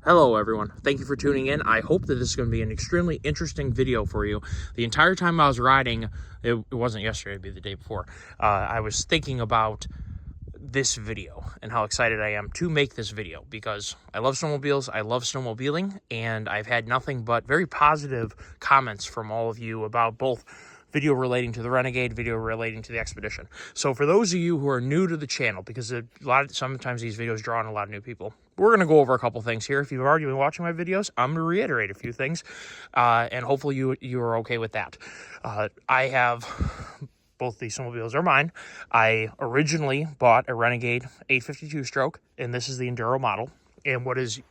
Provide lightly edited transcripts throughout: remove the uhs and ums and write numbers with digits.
Hello everyone, thank you for tuning in. I hope that this is going to be an extremely interesting video for you. The entire time I was riding, it wasn't yesterday, it'd be the day before, I was thinking about this video and how excited I am to make this video because I love snowmobiles, I love snowmobiling, and I've had nothing but very positive comments from all of you about both video relating to the Renegade, video relating to the Expedition. So for those of you who are new to the channel, because sometimes these videos draw on a lot of new people, we're going to go over a couple things here. If you've already been watching my videos, I'm going to reiterate a few things, and hopefully you are okay with that. I have both these snowmobiles are mine. I originally bought a Renegade 852 stroke, and this is the Enduro model. And what is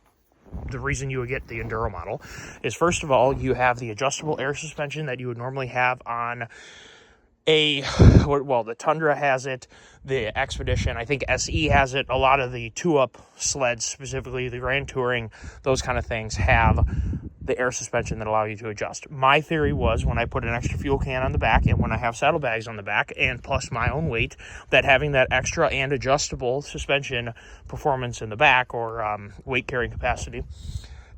the reason you would get the Enduro model is, first of all, you have the adjustable air suspension that you would normally have on the Tundra has it, the Expedition, I think SE has it, a lot of the two-up sleds, specifically the Grand Touring, those kind of things have the air suspension that allow you to adjust. My theory was, when I put an extra fuel can on the back and when I have saddlebags on the back and plus my own weight, that having that extra and adjustable suspension performance in the back, or weight carrying capacity,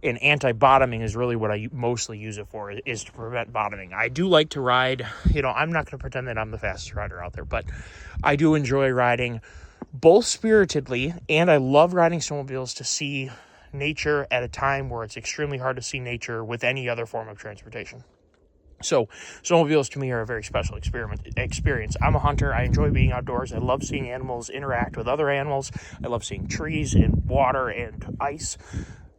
and anti-bottoming is really what I mostly use it for, is to prevent bottoming. I do like to ride, I'm not going to pretend that I'm the fastest rider out there, but I do enjoy riding both spiritedly, and I love riding snowmobiles to see nature at a time where it's extremely hard to see nature with any other form of transportation. So snowmobiles to me are a very special experience. I'm a hunter. I enjoy being outdoors. I love seeing animals interact with other animals. I love seeing trees and water and ice.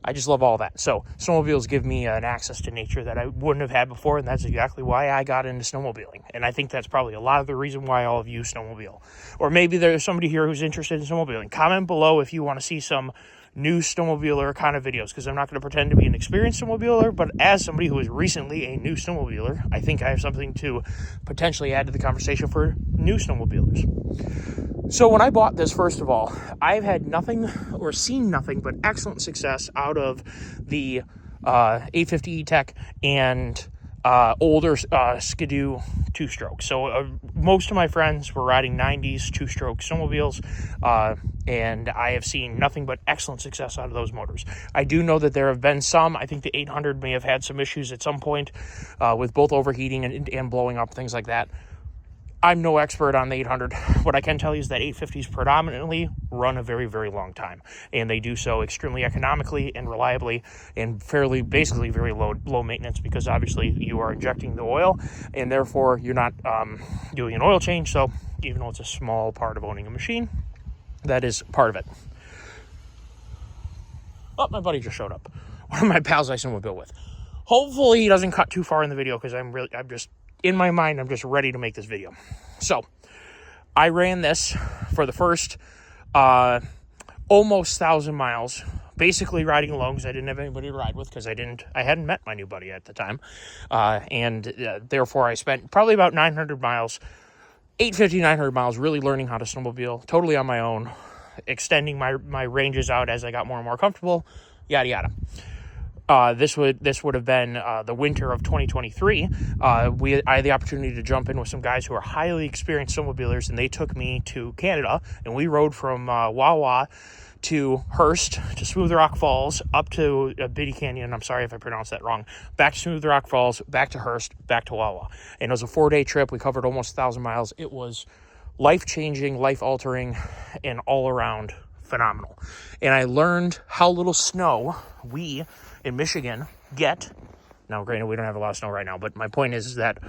I just love all that. So snowmobiles give me an access to nature that I wouldn't have had before, and that's exactly why I got into snowmobiling. And I think that's probably a lot of the reason why all of you snowmobile. Or maybe there's somebody here who's interested in snowmobiling. Comment below if you want to see some new snowmobiler kind of videos, because I'm not going to pretend to be an experienced snowmobiler, but as somebody who is recently a new snowmobiler, I think I have something to potentially add to the conversation for new snowmobilers. So when I bought this, first of all, I've had nothing or seen nothing but excellent success out of the 850 E Tec and older Skidoo two-stroke. So most of my friends were riding 90s two-stroke snowmobiles, and I have seen nothing but excellent success out of those motors. I do know that there have been some. I think the 800 may have had some issues at some point with both overheating and blowing up, things like that. I'm no expert on the 800. What I can tell you is that 850s predominantly run a very, very long time, and they do so extremely economically and reliably, and basically very low maintenance, because obviously you are injecting the oil, and therefore you're not doing an oil change. So even though it's a small part of owning a machine, that is part of it. Oh, my buddy just showed up. One of my pals I snowmobile with. Hopefully he doesn't cut too far in the video, because in my mind, I'm just ready to make this video. So I ran this for the first almost 1,000 miles, basically riding alone, because I didn't have anybody to ride with, because I hadn't met my new buddy at the time. Therefore I spent probably about 900 miles, 850, 900 miles, really learning how to snowmobile, totally on my own, extending my ranges out as I got more and more comfortable, yada, yada. This would have been the winter of 2023. I had the opportunity to jump in with some guys who are highly experienced snowmobilers, and they took me to Canada, and we rode from Wawa to Hearst, to Smooth Rock Falls, up to Biddy Canyon. I'm sorry if I pronounced that wrong. Back to Smooth Rock Falls, back to Hearst, back to Wawa. And it was a 4-day trip. We covered almost 1,000 miles. It was life-changing, life-altering, and all-around phenomenal. And I learned how little snow we in Michigan get. Now, granted, we don't have a lot of snow right now, but my point is that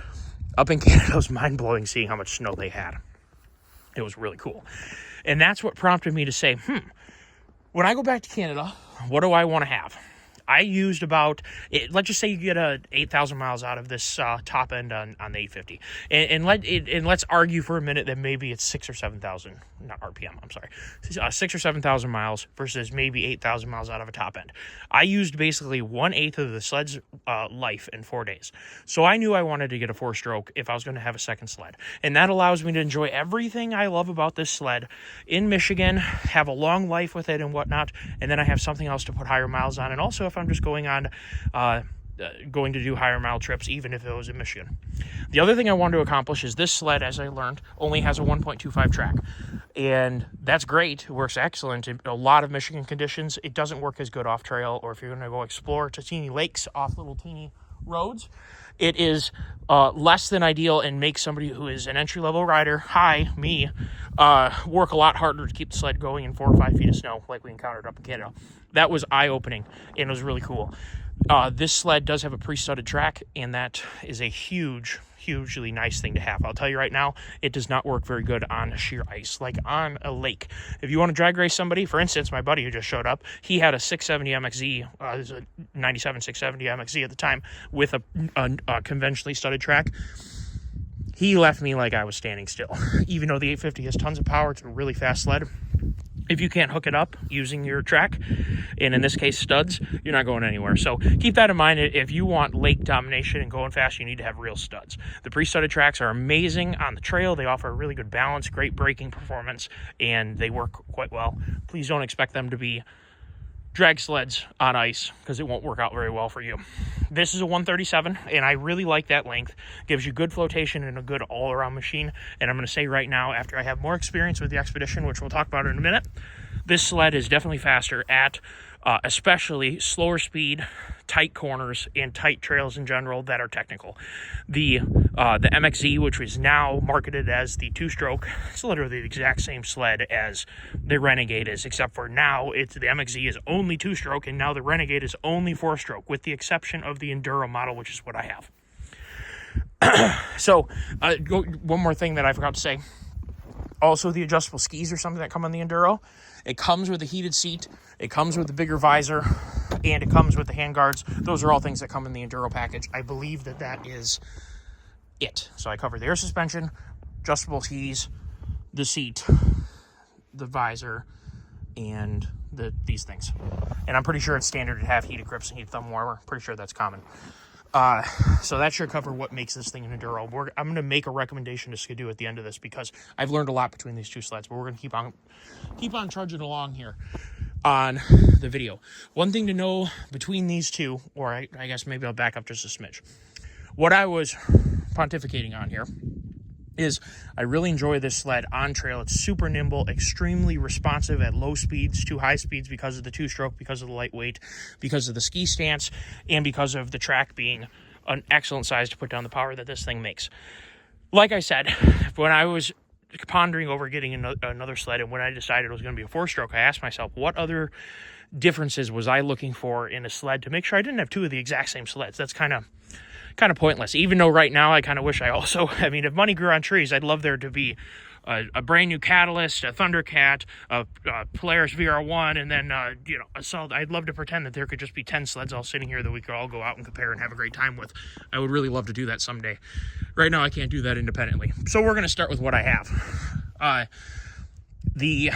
up in Canada, it was mind-blowing seeing how much snow they had. It was really cool. And that's what prompted me to say, when I go back to Canada, what do I want to have? I used let's just say you get 8,000 miles out of this top end on the 850. And let's argue for a minute that maybe it's 6,000 or 7,000, not RPM, I'm sorry, 6,000 or 7,000 miles versus maybe 8,000 miles out of a top end. I used basically 1/8 of the sled's life in 4 days. So I knew I wanted to get a 4-stroke if I was going to have a second sled. And that allows me to enjoy everything I love about this sled in Michigan, have a long life with it and whatnot, and then I have something else to put higher miles on. And also, if I'm just going on going to do higher mile trips, even if it was in Michigan. The other thing I wanted to accomplish is this sled, as I learned, only has a 1.25 track. And that's great. It works excellent in a lot of Michigan conditions. It doesn't work as good off trail, or if you're going to go explore to teeny lakes off little teeny roads. It is less than ideal and makes somebody who is an entry-level rider, me, work a lot harder to keep the sled going in 4 or 5 feet of snow like we encountered up in Canada. That was eye-opening, and it was really cool. This sled does have a pre-studded track, and that is a hugely nice thing to have. I'll tell you right now, it does not work very good on sheer ice, like on a lake. If you want to drag race somebody, for instance, my buddy who just showed up, he had a 670 MXZ, it was a 97 670 MXZ at the time, with a conventionally studded track. He left me like I was standing still. Even though the 850 has tons of power, it's a really fast sled. If you can't hook it up using your track, and in this case studs, you're not going anywhere. So keep that in mind. If you want lake domination and going fast, you need to have real studs. The pre-studded tracks are amazing on the trail. They offer a really good balance, great braking performance, and they work quite well. Please don't expect them to be drag sleds on ice, because it won't work out very well for you. This is a 137, and I really like that length. Gives you good flotation and a good all-around machine. And I'm going to say right now, after I have more experience with the Expedition, which we'll talk about in a minute, this sled is definitely faster at especially slower speed, tight corners, and tight trails in general that are technical. The MXZ, which is now marketed as the 2-stroke, it's literally the exact same sled as the Renegade is, except for now the MXZ is only 2-stroke, and now the Renegade is only 4-stroke, with the exception of the Enduro model, which is what I have. So, one more thing that I forgot to say. Also, the adjustable skis are something that come on the Enduro. It comes with a heated seat, it comes with a bigger visor, and it comes with the handguards. Those are all things that come in the Enduro package. I believe that is it. So I covered the air suspension, adjustable skis, the seat, the visor, and these things. And I'm pretty sure it's standard to have heated grips and heated thumb warmer. Pretty sure that's common. So that should cover what makes this thing an Enduro. I'm going to make a recommendation to Skidoo at the end of this, because I've learned a lot between these two sleds, but we're going to keep on trudging along here on the video. One thing to know between these two, or I guess maybe I'll back up just a smidge. What I was pontificating on here is I really enjoy this sled on trail. It's super nimble, extremely responsive at low speeds to high speeds because of the 2-stroke, because of the lightweight, because of the ski stance, and because of the track being an excellent size to put down the power that this thing makes. Like I said, when I was pondering over getting another sled, and when I decided it was going to be a 4-stroke, I asked myself, what other differences was I looking for in a sled to make sure I didn't have two of the exact same sleds? That's kind of pointless, even though right now I kind of wish if money grew on trees, I'd love there to be a brand new Catalyst, a Thundercat, a Polaris VR1, and then a solid. I'd love to pretend that there could just be 10 sleds all sitting here that we could all go out and compare and have a great time with. I would really love to do that someday. Right now I can't do that independently, so we're going to start with what I have. The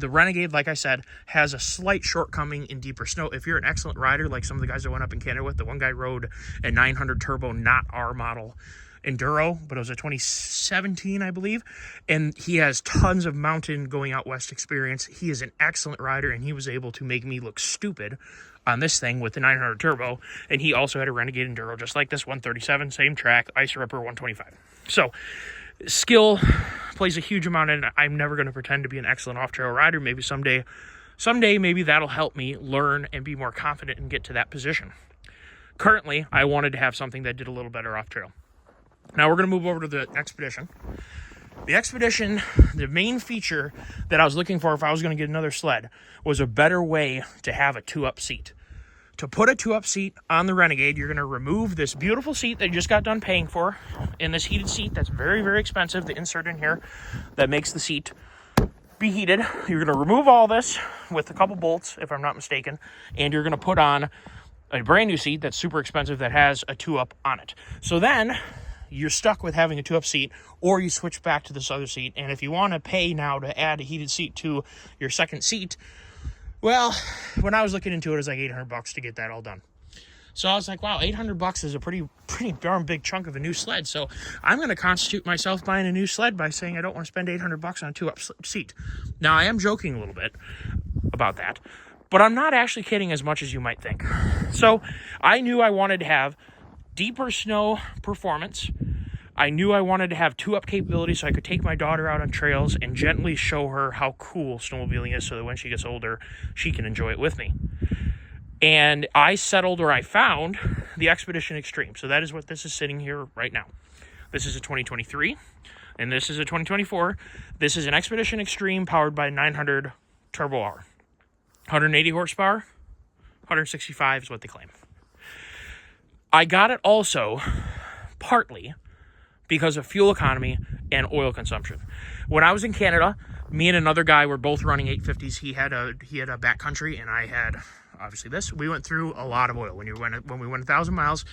Renegade, like I said, has a slight shortcoming in deeper snow. If you're an excellent rider, like some of the guys I went up in Canada with, the one guy rode a 900 Turbo, not our model Enduro, but it was a 2017, I believe, and he has tons of mountain going out west experience. He is an excellent rider, and he was able to make me look stupid on this thing with the 900 Turbo, and he also had a Renegade Enduro, just like this 137, same track, Ice Ripper 125. So, skill plays a huge amount in it. I'm never going to pretend to be an excellent off-trail rider. Maybe someday, maybe that'll help me learn and be more confident and get to that position. Currently, I wanted to have something that did a little better off-trail. Now we're going to move over to the Expedition. The Expedition, the main feature that I was looking for if I was going to get another sled was a better way to have a 2-up seat. To put a 2-up seat on the Renegade, you're going to remove this beautiful seat that you just got done paying for, and this heated seat that's very, very expensive to insert in here that makes the seat be heated. You're going to remove all this with a couple bolts, if I'm not mistaken, and you're going to put on a brand new seat that's super expensive that has a 2-up on it. So then you're stuck with having a 2-up seat, or you switch back to this other seat. And if you want to pay now to add a heated seat to your second seat, well, when I was looking into it, it was like $800 to get that all done. So I was like, wow, $800 is a pretty darn big chunk of a new sled. So I'm going to constitute myself buying a new sled by saying I don't want to spend $800 on a 2-up seat. Now, I am joking a little bit about that, But I'm not actually kidding as much as you might think. So I knew I wanted to have deeper snow performance. I knew I wanted to have two-up capability so I could take my daughter out on trails and gently show her how cool snowmobiling is so that when she gets older, she can enjoy it with me. And I settled, or I found, the Expedition Extreme. So that is what this is sitting here right now. This is a 2023, and this is a 2024. This is an Expedition Extreme powered by 900TurboR. 180 horsepower, 165 is what they claim. I got it also partly because of fuel economy and oil consumption. When I was in Canada, me and another guy were both running 850s. He had a backcountry, and I had obviously this. We went through a lot of oil when we went 1,000 miles.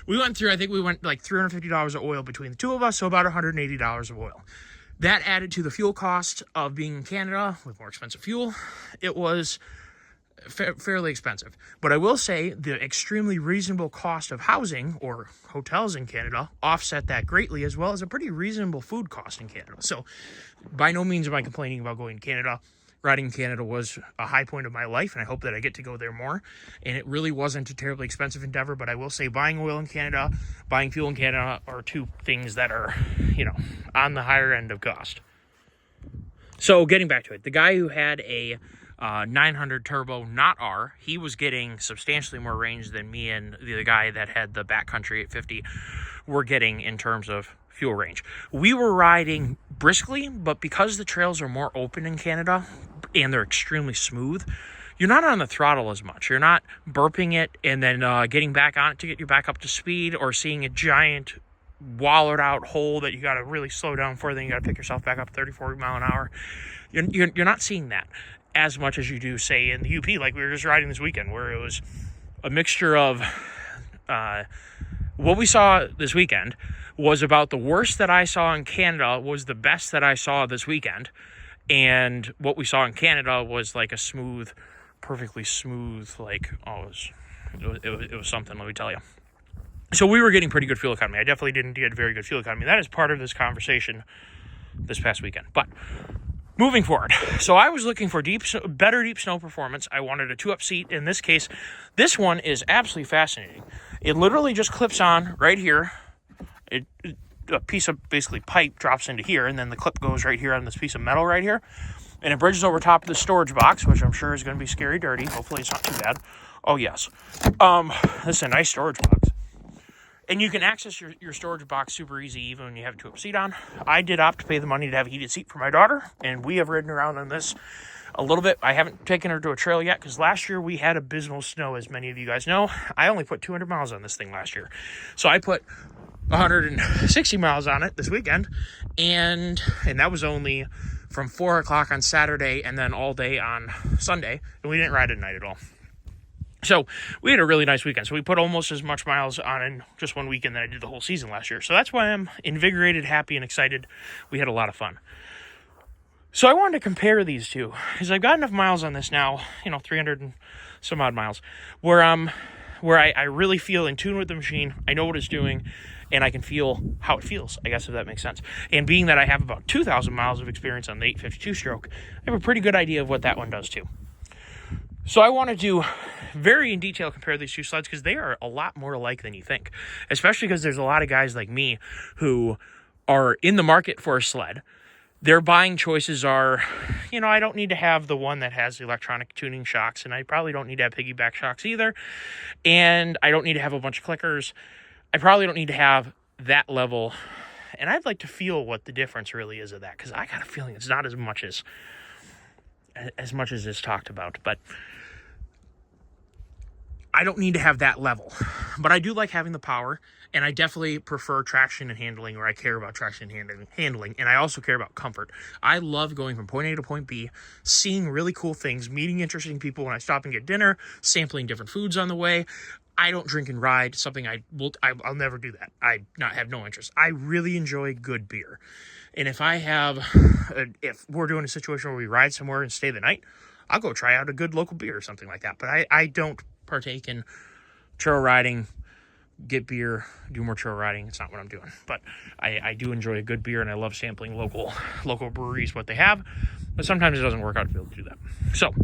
We went through, I think we went like $350 of oil between the two of us, so about $180 of oil. That added to the fuel cost of being in Canada with more expensive fuel. It was fairly expensive. But I will say the extremely reasonable cost of housing or hotels in Canada offset that greatly, as well as a pretty reasonable food cost in Canada. So by no means am I complaining about going to Canada. Riding in Canada was a high point of my life, and I hope that I get to go there more. And it really wasn't a terribly expensive endeavor, but I will say buying oil in Canada, buying fuel in Canada are two things that are, on the higher end of cost. So getting back to it, the guy who had a 900 turbo, not R, he was getting substantially more range than me and the guy that had the backcountry 850 were getting in terms of fuel range. We were riding briskly, but because the trails are more open in Canada and they're extremely smooth, you're not on the throttle as much. You're not burping it and then getting back on it to get you back up to speed, or seeing a giant wallowed out hole that you got to really slow down for, then you got to pick yourself back up 30, 40 mile an hour. You're not seeing that as much as you do, say, in the UP, like we were just riding this weekend, where it was a mixture of what we saw this weekend was about the worst that I saw in Canada was the best that I saw this weekend. And what we saw in Canada was like a smooth, perfectly smooth, like, it was something, let me tell you. So we were getting pretty good fuel economy. I definitely didn't get very good fuel economy. That is part of this conversation this past weekend. But moving forward, so I was looking for better deep snow performance. I wanted a two-up seat. In this case, this one is absolutely fascinating. It literally just clips on right here. A piece of basically pipe drops into here, and then the clip goes right here on this piece of metal right here, and it bridges over top of the storage box, which I'm sure is going to be scary dirty. Hopefully it's not too bad. Oh yes, this is a nice storage box, and you can access your storage box super easy even when you have a two-up seat on. I did opt to pay the money to have a heated seat for my daughter, and we have ridden around on this a little bit. I haven't taken her to a trail yet because last year we had abysmal snow, as many of you guys know. I only put 200 miles on this thing last year, so I put 160 miles on it this weekend, and that was only from 4 o'clock on Saturday and then all day on Sunday, and we didn't ride at night at all. So we had a really nice weekend. So we put almost as much miles on in just one weekend that I did the whole season last year. So that's why I'm invigorated, happy, and excited. We had a lot of fun. So I wanted to compare these two, because I've got enough miles on this now, 300 and some odd miles, where I really feel in tune with the machine. I know what it's doing, and I can feel how it feels, I guess, if that makes sense. And being that I have about 2,000 miles of experience on the 852 stroke, I have a pretty good idea of what that one does too. So I wanted to very in detail compare these two sleds, because they are a lot more alike than you think, especially because there's a lot of guys like me who are in the market for a sled. Their buying choices are, I don't need to have the one that has electronic tuning shocks, and I probably don't need to have piggyback shocks either, and I don't need to have a bunch of clickers. I probably don't need to have that level, and I'd like to feel what the difference really is of that, because I got a feeling it's not as much as is talked about, but I don't need to have that level. But I do like having the power, and I definitely prefer traction and handling, or I care about traction and handling, and I also care about comfort. I love going from point A to point B, seeing really cool things, meeting interesting people when I stop and get dinner, sampling different foods on the way. I don't drink and ride, something I'll never do that. I have no interest. I really enjoy good beer. And if we're doing a situation where we ride somewhere and stay the night, I'll go try out a good local beer or something like that. But I don't partake in trail riding, get beer, do more trail riding. It's not what I'm doing. But I do enjoy a good beer, and I love sampling local breweries, what they have. But sometimes it doesn't work out to be able to do that. So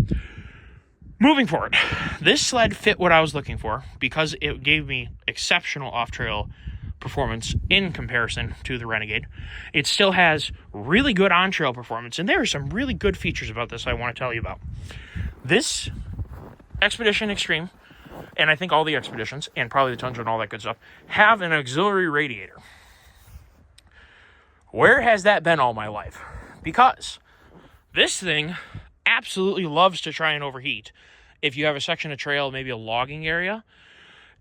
Moving forward, this sled fit what I was looking for because it gave me exceptional off-trail performance in comparison to the Renegade. It still has really good on-trail performance, and there are some really good features about this I want to tell you about. This Expedition Extreme, and I think all the Expeditions, and probably the Tundra and all that good stuff, have an auxiliary radiator. Where has that been all my life? Because this thing absolutely loves to try and overheat. If you have a section of trail, maybe a logging area,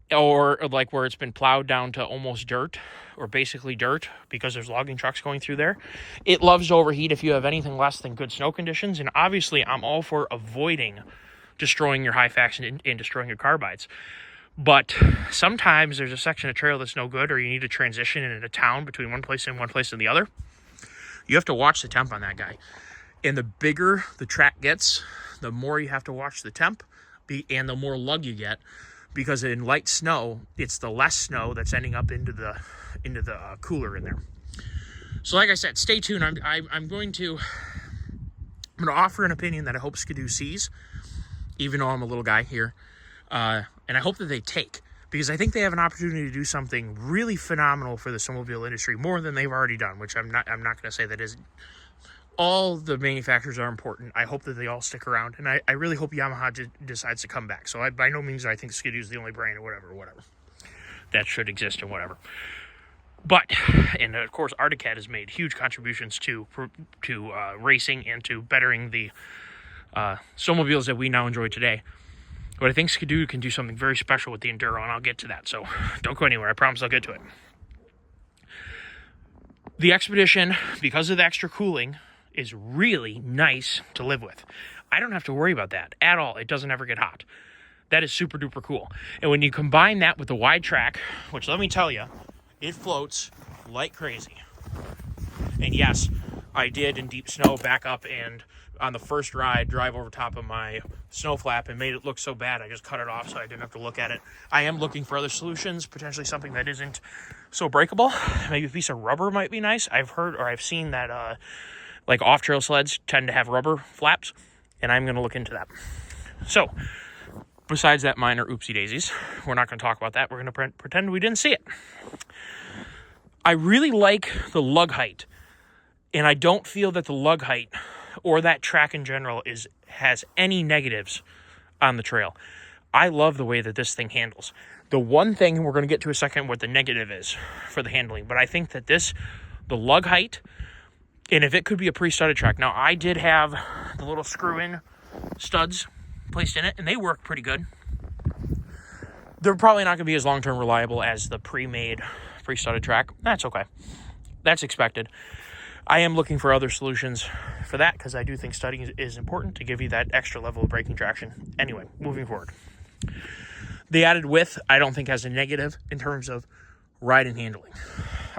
or like where it's been plowed down to almost dirt, or basically dirt because there's logging trucks going through there, it loves to overheat if you have anything less than good snow conditions. And obviously, I'm all for avoiding destroying your Hyfax and destroying your carbides. But sometimes there's a section of trail that's no good, or you need to transition in a town between one place and the other. You have to watch the temp on that guy. And the bigger the track gets, the more you have to watch the temp, and the more lug you get, because in light snow, it's the less snow that's ending up into the cooler in there. So like I said, stay tuned. I'm going to offer an opinion that I hope Skidoo sees, even though I'm a little guy here, and I hope that they take, because I think they have an opportunity to do something really phenomenal for the snowmobile industry, more than they've already done, which I'm not going to say that isn't. All the manufacturers are important. I hope that they all stick around, and I really hope Yamaha decides to come back. So by no means I think Skidoo is the only brand or whatever that should exist and whatever. But, and of course, Arctic Cat has made huge contributions to racing and to bettering the snowmobiles that we now enjoy today. But I think Skidoo can do something very special with the Enduro, and I'll get to that. So don't go anywhere. I promise I'll get to it. The Expedition, because of the extra cooling, is really nice to live with. I don't have to worry about that at all. It doesn't ever get hot. That is super duper cool. And when you combine that with the wide track, which let me tell you, it floats like crazy. And yes, I did in deep snow back up and on the first ride drive over top of my snow flap and made it look so bad I just cut it off so I didn't have to look at it. I am looking for other solutions, potentially something that isn't so breakable. Maybe a piece of rubber might be nice. I've heard or I've seen that like off-trail sleds tend to have rubber flaps, and I'm going to look into that. So, besides that minor oopsie daisies, we're not going to talk about that. We're going to pretend we didn't see it. I really like the lug height, and I don't feel that the lug height or that track in general has any negatives on the trail. I love the way that this thing handles. The one thing, and we're going to get to a second what the negative is for the handling, but I think that the lug height, and if it could be a pre-studded track. Now, I did have the little screw-in studs placed in it, and they work pretty good. They're probably not going to be as long-term reliable as the pre-made, pre-studded track. That's okay. That's expected. I am looking for other solutions for that, because I do think studding is important to give you that extra level of braking traction. Anyway, moving forward. The added width, I don't think has a negative in terms of ride and handling.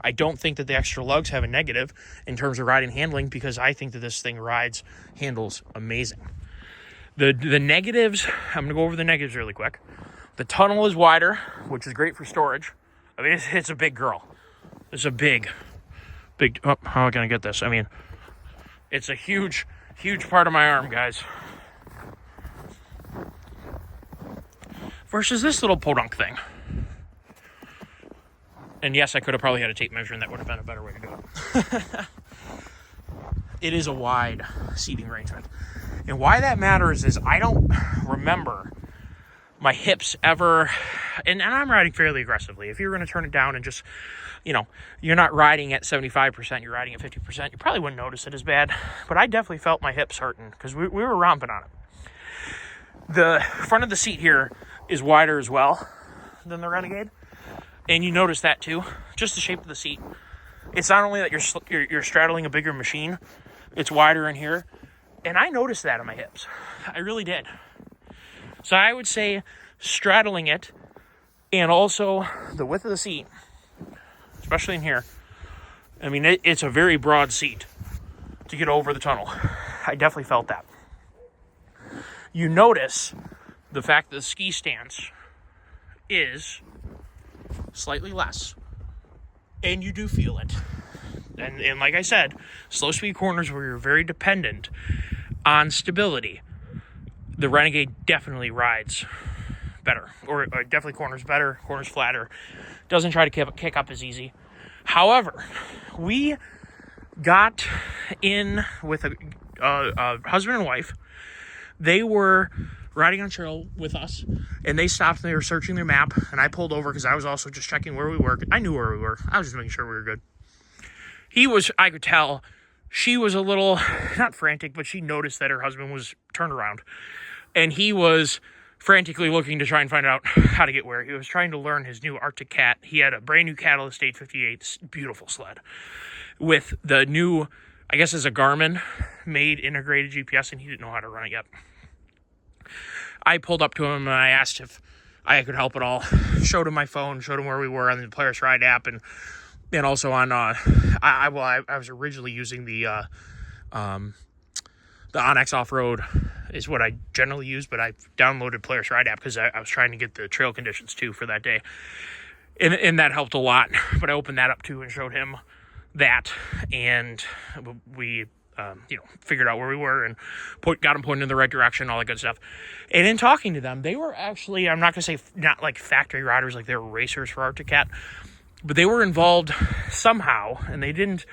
I don't think that the extra lugs have a negative in terms of ride and handling, because I think that this thing handles amazing. The negatives, I'm going to go over the negatives really quick. The tunnel is wider, which is great for storage. I mean, it's a big girl. It's a big, oh, how am I going to get this? I mean, it's a huge part of my arm, guys. Versus this little podunk thing. And yes, I could have probably had a tape measure, and that would have been a better way to do it. It is a wide seating arrangement. And why that matters is I don't remember my hips ever, and I'm riding fairly aggressively. If you're going to turn it down and just, you're not riding at 75%, you're riding at 50%, you probably wouldn't notice it as bad. But I definitely felt my hips hurting because we were romping on it. The front of the seat here is wider as well than the Renegade. And you notice that too, just the shape of the seat. It's not only that you're straddling a bigger machine, it's wider in here. And I noticed that on my hips. I really did. So I would say straddling it, and also the width of the seat, especially in here. I mean, it's a very broad seat to get over the tunnel. I definitely felt that. You notice the fact that the ski stance is slightly less, and you do feel it. And like I said, slow speed corners where you're very dependent on stability, the Renegade definitely rides better, or definitely corners better, corners flatter, doesn't try to kick up as easy. However, we got in with a husband and wife. They were riding on trail with us, and they stopped and they were searching their map, and I pulled over because I was also just checking where we were. I knew where we were. I was just making sure we were good. I could tell, she was a little, not frantic, but she noticed that her husband was turned around, and he was frantically looking to try and find out how to get where. He was trying to learn his new Arctic Cat. He had a brand new Catalyst 858, beautiful sled, with the new, I guess it's a Garmin made integrated GPS, and he didn't know how to run it yet. I pulled up to him and I asked if I could help at all. Showed him my phone, showed him where we were on the Polaris Ride app, and also on I was originally using the Onyx Off-Road is what I generally use, but I downloaded Polaris Ride app because I was trying to get the trail conditions too for that day, and that helped a lot. But I opened that up too and showed him that, and we figured out where we were and got them pointed in the right direction, all that good stuff. And in talking to them, they were actually, I'm not going to say not like factory riders, like they were racers for Arctic Cat, but they were involved somehow, and they didn't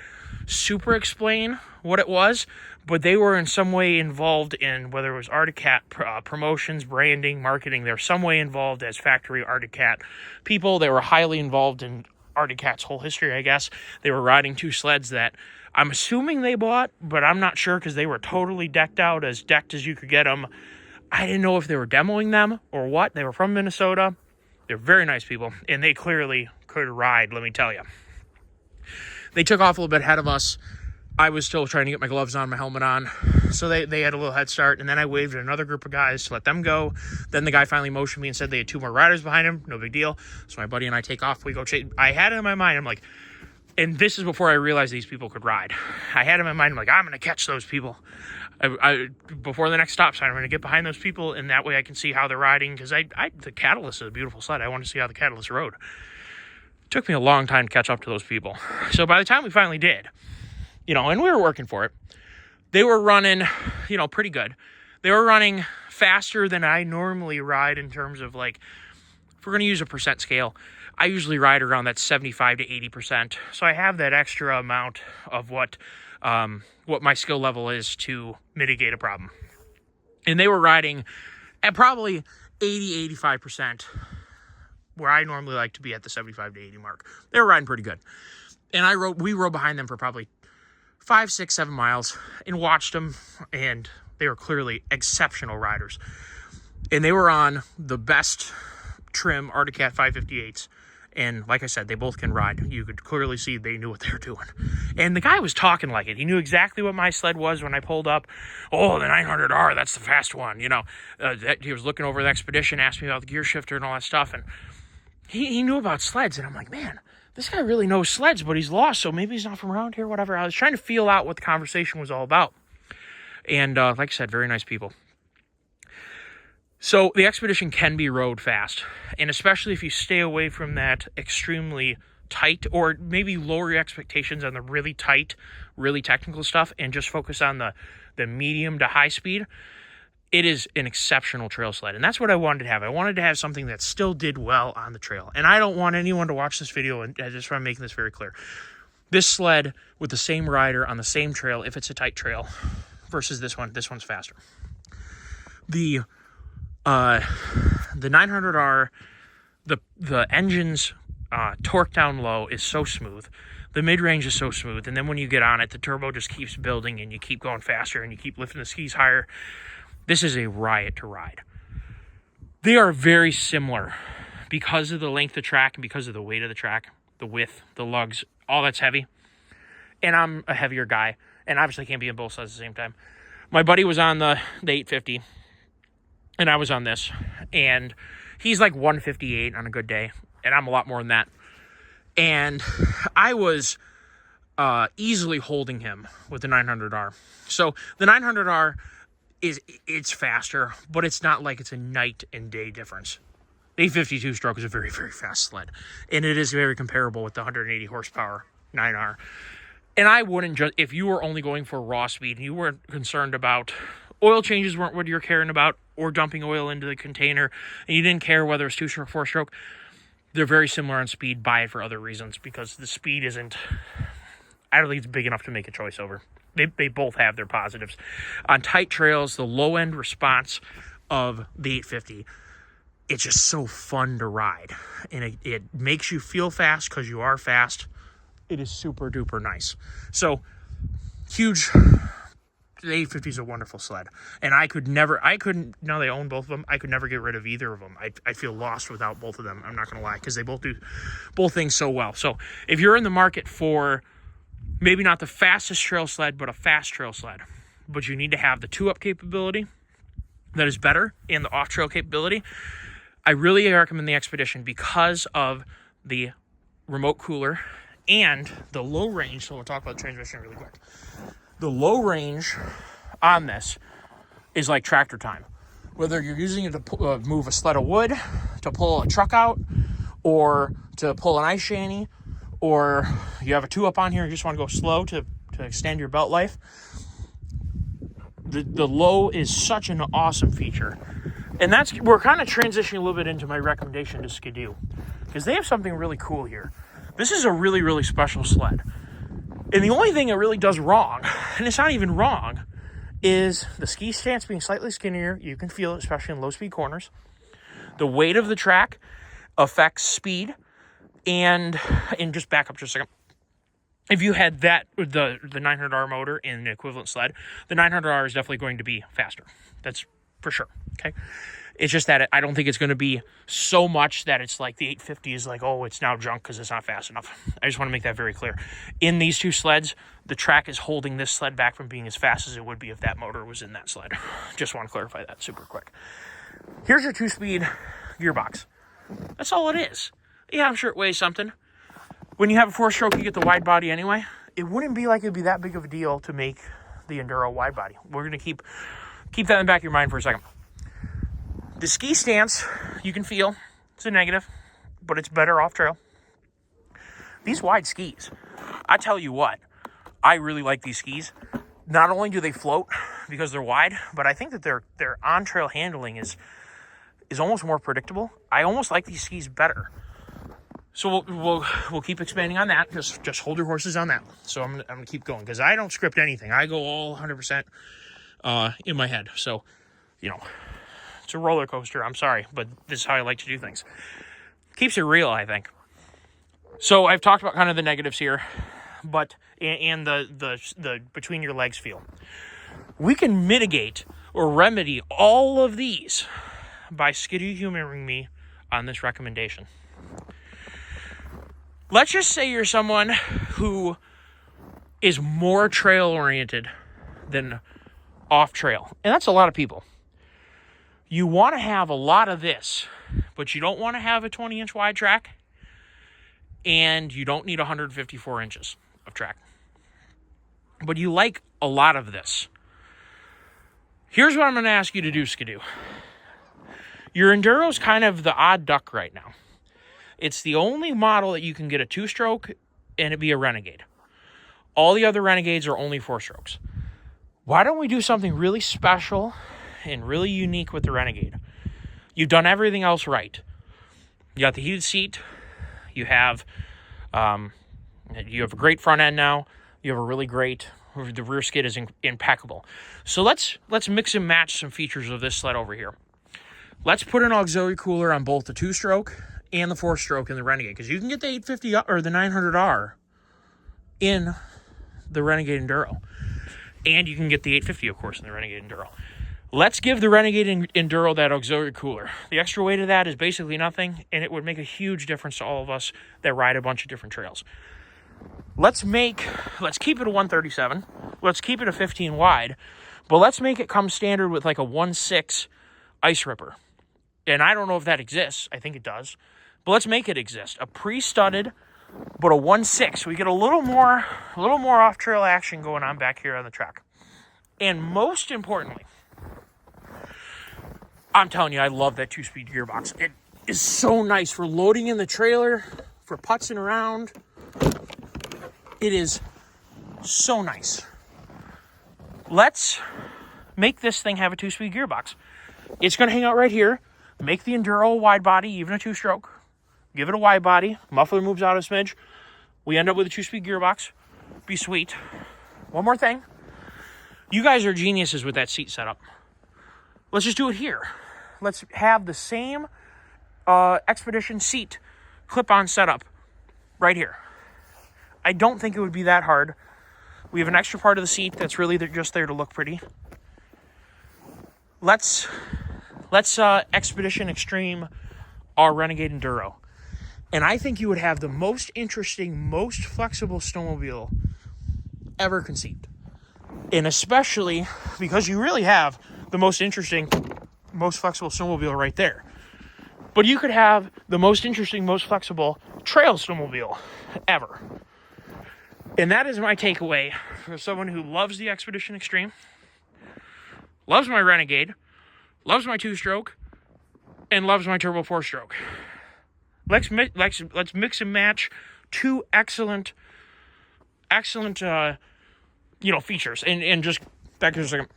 super explain what it was, but they were in some way involved in, whether it was Arctic Cat promotions, branding, marketing. They were some way involved as factory Arctic Cat people. They were highly involved in Arctic Cat's whole history, I guess. They were riding two sleds that I'm assuming they bought, but I'm not sure because they were totally decked out, as decked as you could get them. I didn't know if they were demoing them or what. They were from Minnesota. They're very nice people, and they clearly could ride, let me tell you. They took off a little bit ahead of us. I was still trying to get my gloves on, my helmet on, so they had a little head start, and then I waved at another group of guys to let them go. Then the guy finally motioned me and said they had two more riders behind him. No big deal. So my buddy and I take off. We go chase. I had it in my mind. I'm like, and this is before I realized these people could ride. I had it in my mind. I'm like, I'm going to catch those people. Before the next stop sign, I'm going to get behind those people, and that way I can see how they're riding, because the Catalyst is a beautiful sled. I want to see how the Catalyst rode. It took me a long time to catch up to those people. So by the time we finally did, and we were working for it, they were running, pretty good. They were running faster than I normally ride in terms of, like, if we're going to use a percent scale, I usually ride around that 75 to 80%. So I have that extra amount of what my skill level is to mitigate a problem. And they were riding at probably 80, 85%, where I normally like to be at the 75 to 80 mark. They were riding pretty good. And we rode behind them for probably 5, 6, 7 miles and watched them, and they were clearly exceptional riders. And they were on the best trim Arctic Cat 558s. And like I said, they both can ride. You could clearly see they knew what they were doing. And the guy was talking like it. He knew exactly what my sled was when I pulled up. Oh, the 900R, that's the fast one. He was looking over the Expedition, asked me about the gear shifter and all that stuff. And he knew about sleds. And I'm like, man, this guy really knows sleds, but he's lost. So maybe he's not from around here, whatever. I was trying to feel out what the conversation was all about. And like I said, very nice people. So the Expedition can be rode fast, and especially if you stay away from that extremely tight, or maybe lower your expectations on the really tight, really technical stuff, and just focus on the medium to high speed, it is an exceptional trail sled. And that's what I wanted to have. I wanted to have something that still did well on the trail. And I don't want anyone to watch this video, and I just want to make this very clear. This sled with the same rider on the same trail, if it's a tight trail, versus this one's faster. The 900R, the engine's torque down low is so smooth. The mid-range is so smooth. And then when you get on it, the turbo just keeps building, and you keep going faster, and you keep lifting the skis higher. This is a riot to ride. They are very similar because of the length of track and because of the weight of the track, the width, the lugs, all that's heavy. And I'm a heavier guy, and obviously can't be in both sides at the same time. My buddy was on the 850. And I was on this, and he's like 158 on a good day, and I'm a lot more than that. And I was easily holding him with the 900R. So the 900R it's faster, but it's not like it's a night and day difference. The 852 stroke is a very, very fast sled, and it is very comparable with the 180 horsepower 9R. And I wouldn't just, if you were only going for raw speed and you weren't concerned about oil changes weren't what you're caring about, or dumping oil into the container, and you didn't care whether it's 2-stroke, 4-stroke, they're very similar on speed. Buy it for other reasons, because the speed isn't, I don't think it's big enough to make a choice over. They both have their positives. On tight trails, the low-end response of the 850, it's just so fun to ride. And it makes you feel fast because you are fast. It is super duper nice. So, huge. The 850 is a wonderful sled. And now they own both of them, I could never get rid of either of them. I feel lost without both of them. I'm not going to lie, because they both do both things so well. So, if you're in the market for maybe not the fastest trail sled, but a fast trail sled, but you need to have the 2-up capability that is better and the off-trail capability, I really recommend the Expedition because of the remote cooler and the low range. So we'll talk about the transmission really quick. The low range on this is like tractor time. Whether you're using it to move a sled of wood, to pull a truck out, or to pull an ice shanty, or you have a 2-up on here and you just want to go slow to extend your belt life, the low is such an awesome feature. And we're kind of transitioning a little bit into my recommendation to Skidoo, because they have something really cool here. This is a really, really special sled. And the only thing it really does wrong, and it's not even wrong, is the ski stance being slightly skinnier. You can feel it, especially in low-speed corners. The weight of the track affects speed. And just back up just a second. If you had the 900R motor in an equivalent sled, the 900R is definitely going to be faster. That's for sure, okay? It's just that I don't think it's going to be so much that it's like the 850 is like, oh, it's now junk because it's not fast enough. I just want to make that very clear. In these two sleds, the track is holding this sled back from being as fast as it would be if that motor was in that sled. Just want to clarify that super quick. Here's your 2-speed gearbox. That's all it is. Yeah, I'm sure it weighs something. When you have a 4-stroke, you get the wide body anyway. It wouldn't be like it'd be that big of a deal to make the Enduro wide body. We're going to keep that in the back of your mind for a second. The ski stance, you can feel, it's a negative, but it's better off trail. These wide skis, I tell you what, I really like these skis. Not only do they float because they're wide, but I think that their on-trail handling is almost more predictable. I almost like these skis better. So we'll keep expanding on that. Just hold your horses on that. So I'm gonna keep going, because I don't script anything. I go all 100% in my head. So, it's a roller coaster. I'm sorry, but this is how I like to do things. Keeps it real, I think. So I've talked about kind of the negatives here, but and the between your legs feel. We can mitigate or remedy all of these by Skidoo humoring me on this recommendation. Let's just say you're someone who is more trail-oriented than off-trail. And that's a lot of people. You want to have a lot of this, but you don't want to have a 20-inch wide track, and you don't need 154 inches of track. But you like a lot of this. Here's what I'm going to ask you to do, Skidoo. Your Enduro's kind of the odd duck right now. It's the only model that you can get a 2-stroke and it be a Renegade. All the other Renegades are only 4-strokes. Why don't we do something really special and really unique with the Renegade? You've done everything else right. You got the heated seat. You have a great front end now. You have a really great, the rear skid is impeccable. So let's mix and match some features of this sled over here. Let's put an auxiliary cooler on both the 2-stroke and the 4-stroke in the Renegade, because you can get the 850 or the 900R in the Renegade Enduro. And you can get the 850, of course, in the Renegade Enduro. Let's give the Renegade Enduro that auxiliary cooler. The extra weight of that is basically nothing, and it would make a huge difference to all of us that ride a bunch of different trails. Let's keep it a 137. Let's keep it a 15 wide, but let's make it come standard with like a 1.6 ice ripper. And I don't know if that exists. I think it does. But let's make it exist. A pre-studded, but a 1.6. We get a little more off-trail action going on back here on the track. And most importantly, I'm telling you, I love that 2-speed gearbox. It is so nice for loading in the trailer, for putzing around. It is so nice. Let's make this thing have a 2-speed gearbox. It's going to hang out right here. Make the Enduro a wide body, even a 2-stroke. Give it a wide body. Muffler moves out a smidge. We end up with a 2-speed gearbox. Be sweet. One more thing. You guys are geniuses with that seat setup. Let's just do it here. Let's have the same Expedition seat clip-on setup right here. I don't think it would be that hard. We have an extra part of the seat that's really just there to look pretty. Let's Expedition Extreme our Renegade Enduro. And I think you would have the most interesting, most flexible snowmobile ever conceived. And especially because you really have the most interesting, most flexible snowmobile right there. But you could have the most interesting, most flexible trail snowmobile ever. And that is my takeaway for someone who loves the Expedition Extreme, loves my Renegade, loves my 2-stroke, and loves my Turbo 4-stroke. Let's mix and match two excellent features. And just back to a second.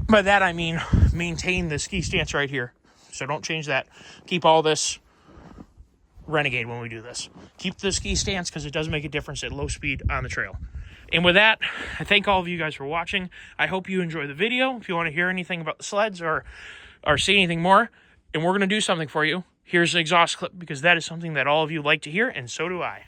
By that I mean maintain the ski stance right here. So don't change that. Keep all this Renegade when we do this. Keep the ski stance because it does make a difference at low speed on the trail. And with that, I thank all of you guys for watching. I hope you enjoy the video. If you want to hear anything about the sleds or see anything more, and we're going to do something for you, here's the exhaust clip because that is something that all of you like to hear, and so do I.